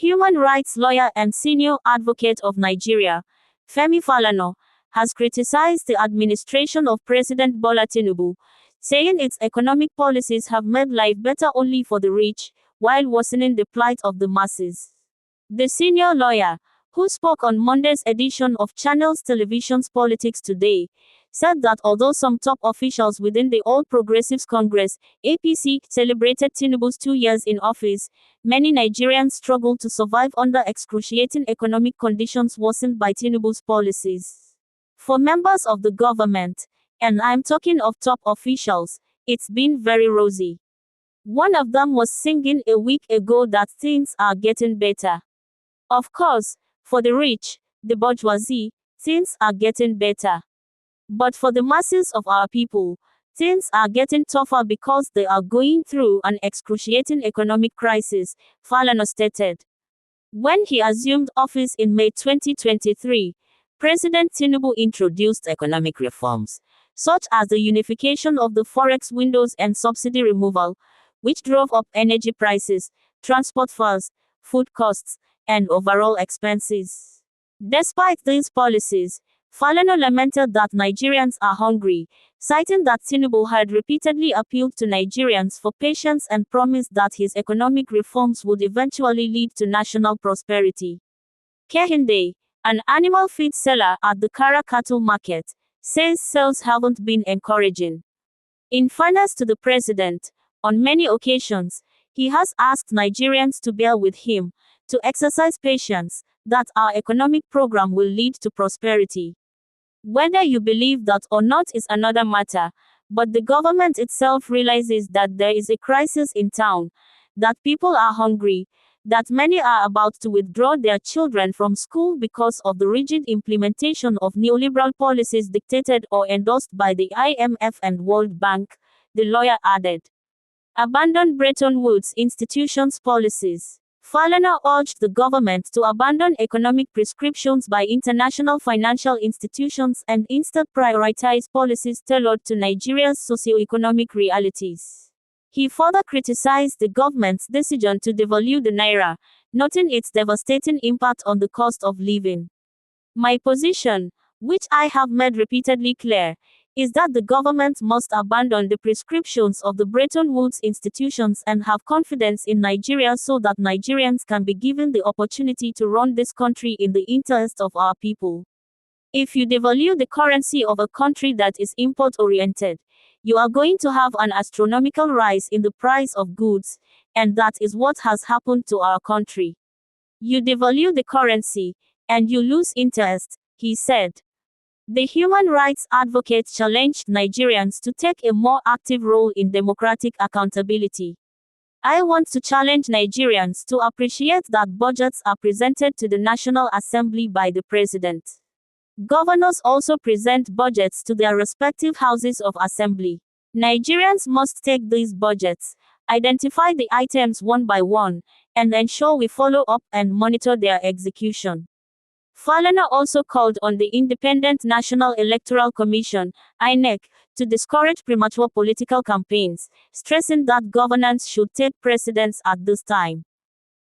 Human rights lawyer and senior advocate of Nigeria, Femi Falana, has criticized the administration of President Bola Tinubu, saying its economic policies have made life better only for the rich, while worsening the plight of the masses. The senior lawyer, who spoke on Monday's edition of Channels Television's Politics Today, said that although some top officials within the All Progressives Congress, APC, celebrated Tinubu's 2 years in office, many Nigerians struggle to survive under excruciating economic conditions worsened by Tinubu's policies. For members of the government, and I'm talking of top officials, it's been very rosy. One of them was singing a week ago that things are getting better. Of course, for the rich, the bourgeoisie, things are getting better. But for the masses of our people, things are getting tougher because they are going through an excruciating economic crisis, Falana stated. When he assumed office in May 2023, President Tinubu introduced economic reforms, such as the unification of the forex windows and subsidy removal, which drove up energy prices, transport fares, food costs, and overall expenses. Despite these policies, Falana lamented that Nigerians are hungry, citing that Tinubu had repeatedly appealed to Nigerians for patience and promised that his economic reforms would eventually lead to national prosperity. Kehinde, an animal feed seller at the Kara cattle market, says sales haven't been encouraging. In fairness to the president, on many occasions, he has asked Nigerians to bear with him, to exercise patience, that our economic program will lead to prosperity. Whether you believe that or not is another matter, but the government itself realizes that there is a crisis in town, that people are hungry, that many are about to withdraw their children from school because of the rigid implementation of neoliberal policies dictated or endorsed by the IMF and World Bank, the lawyer added. Abandon Bretton Woods institutions' policies. Falana urged the government to abandon economic prescriptions by international financial institutions and instead prioritize policies tailored to Nigeria's socio-economic realities. He further criticized the government's decision to devalue the naira, noting its devastating impact on the cost of living. My position, which I have made repeatedly clear, is that the government must abandon the prescriptions of the Bretton Woods institutions and have confidence in Nigeria so that Nigerians can be given the opportunity to run this country in the interest of our people. If you devalue the currency of a country that is import-oriented, you are going to have an astronomical rise in the price of goods, and that is what has happened to our country. You devalue the currency, and you lose interest, he said. The human rights advocate challenged Nigerians to take a more active role in democratic accountability. I want to challenge Nigerians to appreciate that budgets are presented to the National Assembly by the President. Governors also present budgets to their respective houses of assembly. Nigerians must take these budgets, identify the items one by one, and ensure we follow up and monitor their execution. Falana also called on the Independent National Electoral Commission, INEC, to discourage premature political campaigns, stressing that governance should take precedence at this time.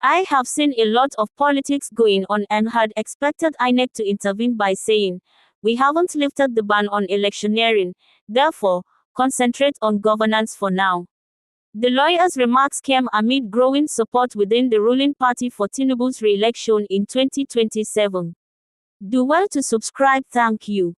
I have seen a lot of politics going on and had expected INEC to intervene by saying, we haven't lifted the ban on electioneering, therefore, concentrate on governance for now. The lawyer's remarks came amid growing support within the ruling party for Tinubu's re-election in 2027. Do well to subscribe. Thank you.